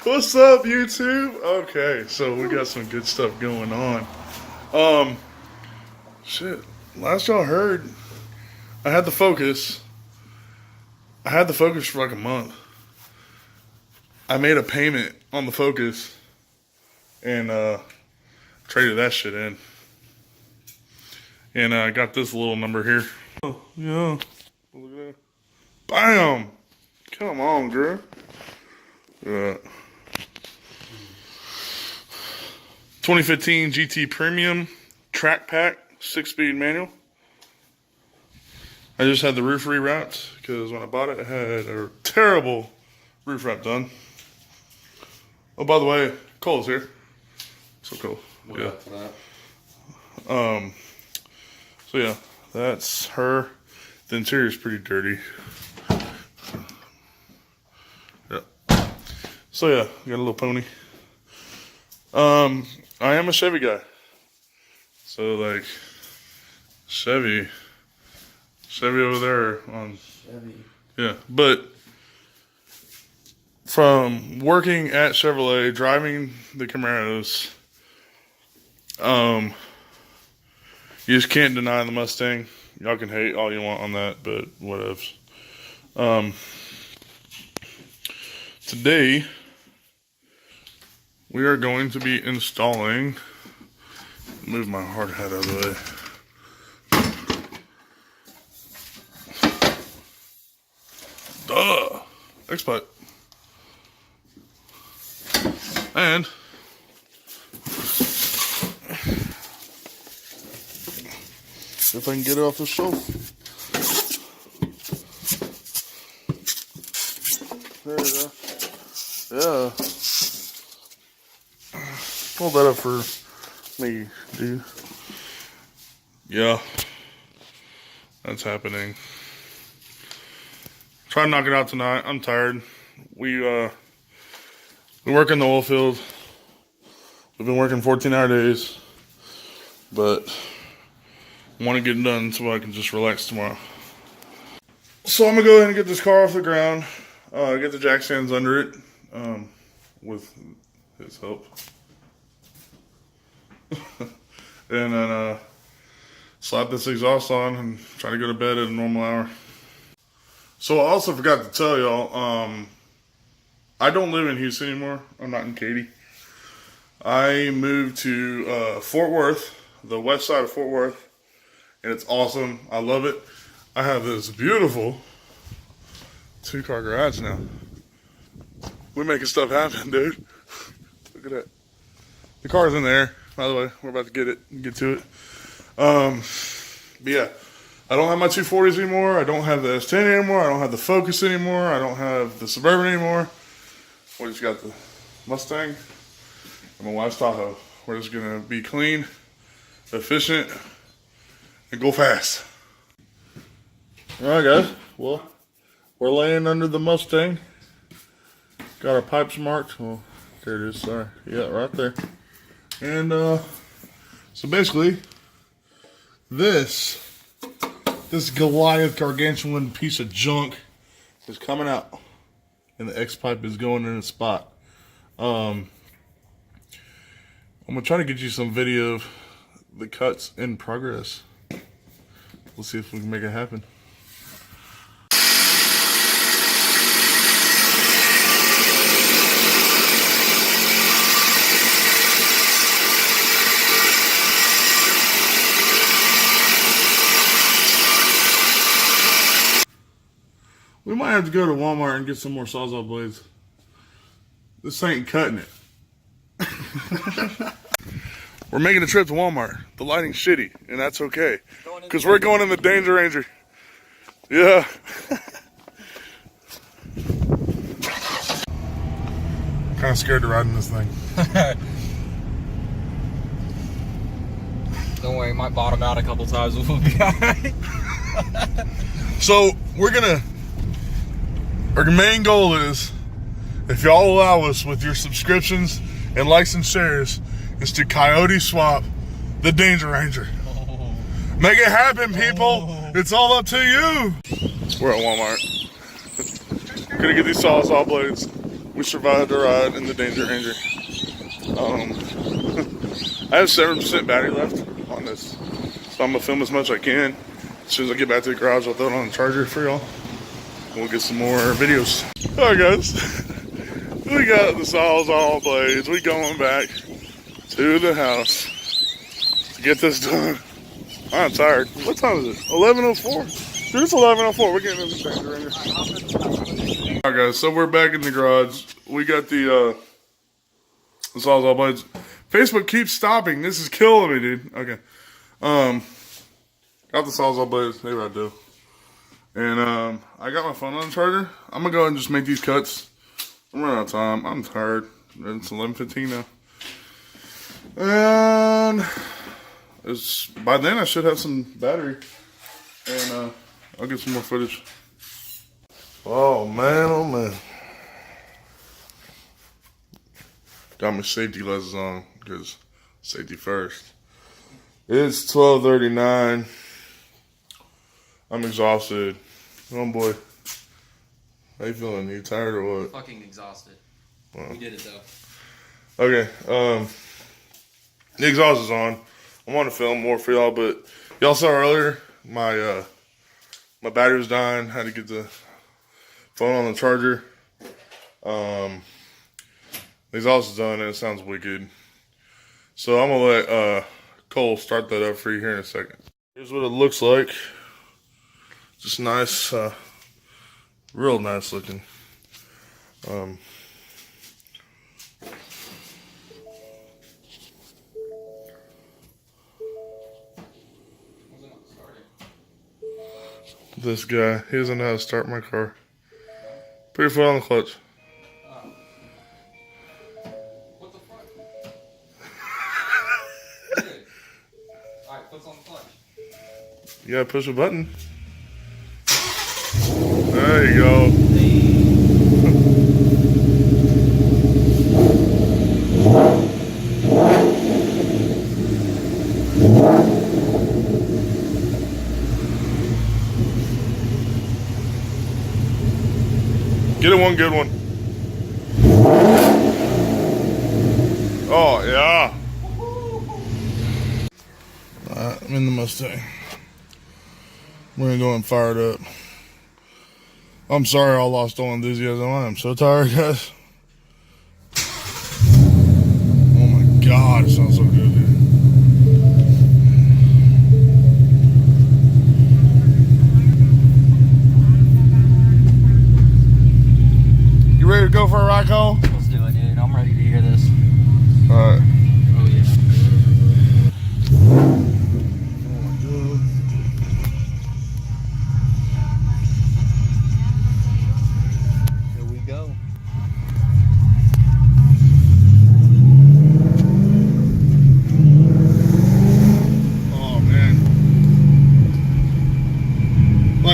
What's up, YouTube? Okay, so we got some good stuff going on. Shit. Last y'all heard, I had the Focus. I had the Focus for like a month. I made a payment on the Focus and traded that shit in. And I got this little number here. Oh, yeah. Look at that. Bam! Come on, girl. 2015 GT Premium Track Pack 6-speed manual. I just had the roof rewrapped because when I bought it, I had a terrible roof wrap done. Oh, by the way, Cole's here. So cool. Yeah. So yeah, that's her. The interior is pretty dirty. Yeah. So yeah, got a little pony. I am a Chevy guy. So like Chevy over there on Chevy. Yeah, but from working at Chevrolet, driving the Camaros, you just can't deny the Mustang. Y'all can hate all you want on that, but whatevs. Today, we are going to be installing, move my hard hat out of the way. Duh! X-Pipe. And if I can get it off the shelf. There we go. Yeah. Hold that up for me, dude. Yeah. That's happening. Try to knock it out tonight. I'm tired. We work in the oil field. We've been working 14-hour days. But I want to get it done so I can just relax tomorrow. So I'm going to go ahead and get this car off the ground. Get the jack stands under it. With his help. And then slap this exhaust on and try to go to bed at a normal hour. So I also forgot to tell y'all, I don't live in Houston anymore. I'm not in Katy. I moved to Fort Worth, the west side of Fort Worth, and it's awesome. I love it. I have this beautiful 2-car garage now. We're making stuff happen, dude. Look at that. The car's in there. By the way, we're about to get to it. But yeah, I don't have my 240s anymore. I don't have the S10 anymore. I don't have the Focus anymore. I don't have the Suburban anymore. We just got the Mustang and my wife's Tahoe. We're just gonna be clean, efficient, and go fast. All right, guys. Well, we're laying under the Mustang. Got our pipes marked. Well, there it is. Sorry. Yeah, right there. And so basically, this Goliath gargantuan piece of junk is coming out, and the X-pipe is going in its spot. I'm gonna try to get you some video of the cuts in progress. We'll see if we can make it happen. We might have to go to Walmart and get some more Sawzall blades. This ain't cutting it. We're making a trip to Walmart. The lighting's shitty, and that's okay. Because we're going in the Danger Ranger. Yeah. Kind of scared to ride in this thing. Don't worry, it might bottom out a couple times. We'll be alright. So, our main goal is, if y'all allow us with your subscriptions and likes and shares, is to coyote swap the Danger Ranger. Oh. Make it happen, people. Oh. It's all up to you. We're at Walmart. Gonna get these Sawzall blades. We survived the ride in the Danger Ranger. I have 7% battery left on this, so I'm gonna film as much as I can. As soon as I get back to the garage, I'll throw it on the charger for y'all. We'll get some more videos. All right, guys. We got the Sawzall blades. We going back to the house to get this done. I'm tired. What time is it? 11:04. Dude, it's 11:04. We're getting in the Danger Ranger. All right, guys. So we're back in the garage. We got the Sawzall blades. Facebook keeps stopping. This is killing me, dude. Okay. Got the Sawzall blades. Maybe I do. And I got my phone on the charger. I'm gonna go ahead and just make these cuts. I'm running out of time. I'm tired. It's 11:15 now. And by then I should have some battery. And I'll get some more footage. Oh man, oh man. Got my safety glasses on because safety first. It's 12:39. I'm exhausted. Oh boy. How you feeling? You tired or what? Fucking exhausted. Well. We did it though. Okay. The exhaust is on. I want to film more for y'all, but y'all saw earlier my battery was dying. Had to get the phone on the charger. The exhaust is done and it sounds wicked. So I'm gonna let Cole start that up for you here in a second. Here's what it looks like. Just nice, real nice looking. This guy, he doesn't know how to start my car. Put your foot on the clutch. What the fuck? Alright, foot's on the clutch. You gotta push a button. There you go. Get it one good one. Oh, yeah. I'm in the Mustang. We're gonna go and fire it up. I'm sorry I lost all enthusiasm. I am so tired, guys. Oh my God, it sounds so good, dude. You ready to go for a ride, Cole? Let's do it, dude. I'm ready to hear this. Alright. Oh yeah.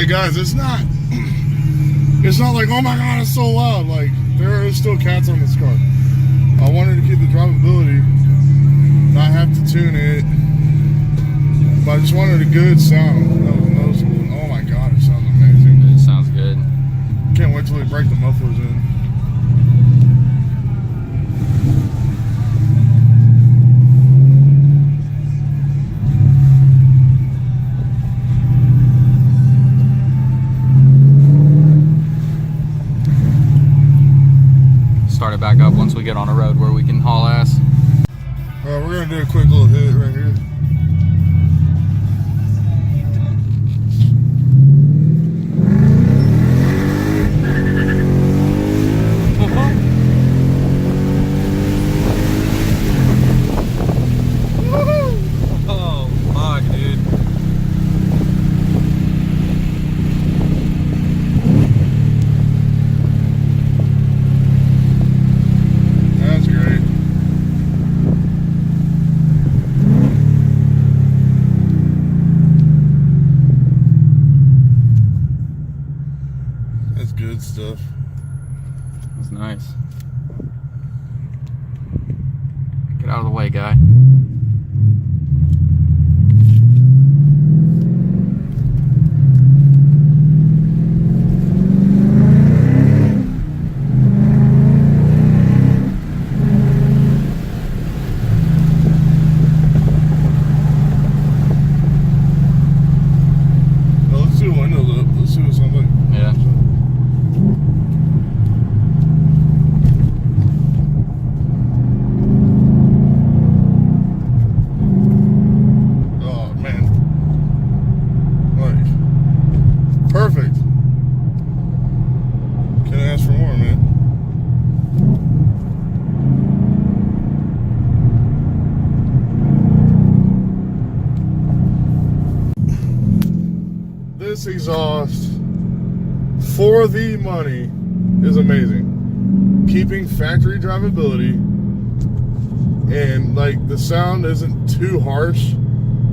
Guys, it's not like, oh my God, it's so loud. Like, there is still cats on this car. I wanted to keep the drivability, not have to tune it, but I just wanted a good sound that was noticeable. And oh my God, it sounds amazing. It sounds good. Can't wait till we break the mufflers in. Start it back up once we get on a road where we can haul ass. Alright, we're gonna do a quick little hit right here. Oh, fuck, dude. That's great. That's good stuff. That's nice. Get out of the way, guy. this exhaust for the money is amazing. Keeping factory drivability, and like the sound isn't too harsh.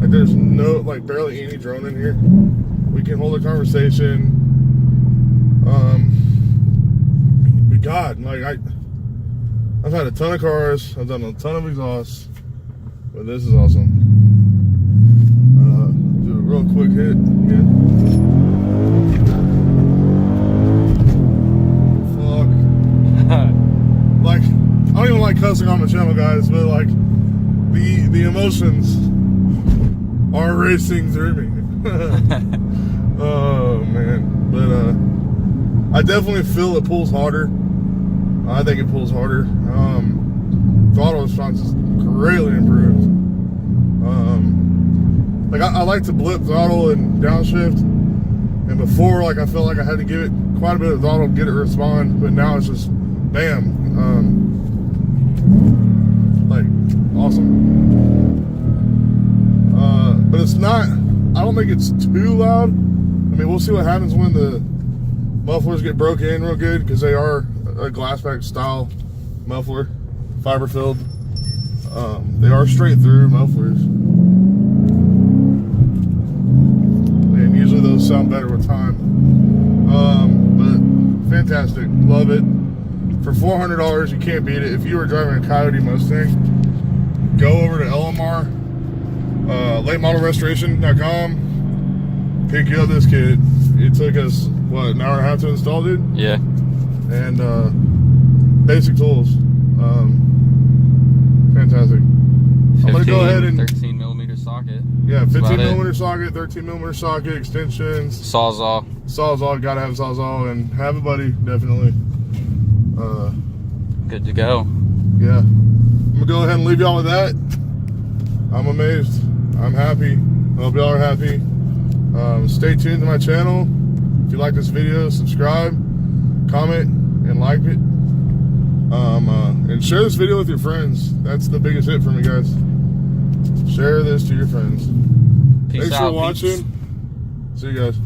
Like there's no, like barely any drone in here. We can hold a conversation. But God, like I've had a ton of cars. I've done a ton of exhausts, but this is awesome. Do a real quick hit again. Fuck. Like I don't even like cussing on the channel, guys, but like the emotions are racing through me. Oh man, but I definitely feel it pulls harder. I think it pulls harder. Throttle response is greatly improved. Like I like to blip throttle and downshift, and before, like I felt like I had to give it quite a bit of throttle to get it to respond, but now it's just bam. Like awesome. But it's not, I don't think it's too loud. I mean, we'll see what happens when the mufflers get broken in real good, because they are a glassback style muffler, fiber filled. They are straight through mufflers, and usually those sound better with time. But fantastic, love it. For $400, you can't beat it. If you were driving a Coyote Mustang, go over to LMR, latemodelrestoration.com, pick you up this kid. It took us, what, an hour and a half to install, dude? Yeah. And basic tools. Fantastic. I'm gonna go ahead and 13 millimeter socket. yeah, That's 15 about it. millimeter socket, 13 millimeter socket, extensions, Sawzall. gotta have a sawzall, and have a buddy, definitely. Good to go. Yeah, I'm gonna go ahead and leave y'all with that. I'm amazed. I'm happy. I hope y'all are happy. Stay tuned to my channel. If you like this video, subscribe, comment, and like it. And share this video with your friends. That's the biggest hit for me, guys. Share this to your friends. Peace Thanks out, for watching. peeps. See you guys.